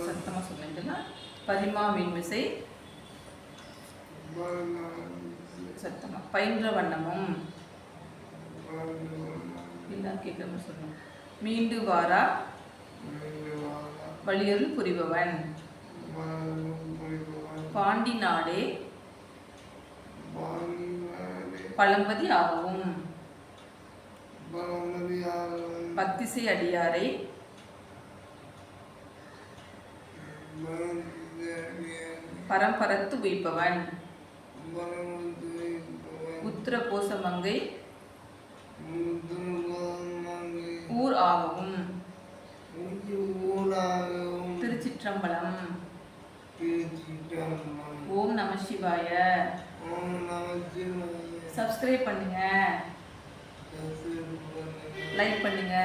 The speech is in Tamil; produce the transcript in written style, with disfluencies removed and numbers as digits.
சத்தமாக சொல்லிட்டுனா பரிமா மீன்மிசை சத்தமாக பயின்ற வண்ணமும் எல்லாம் கேட்குற மாதிரி சொல்லணும். மீண்டு வாரா வழியருள் புரிபவன் பாண்டி நாடே பழம்பதி ஆகவும் பத்திசை அடியாரை பரம்பரத்து உயிப்பவன் உத்திர கோசமங்கை ஊர் ஆகவும் திருச்சிற்றம்பலம். ஓம் நம சிவாய. சப்ஸ்கிரைப் பண்ணுங்க, லைக் பண்ணுங்க.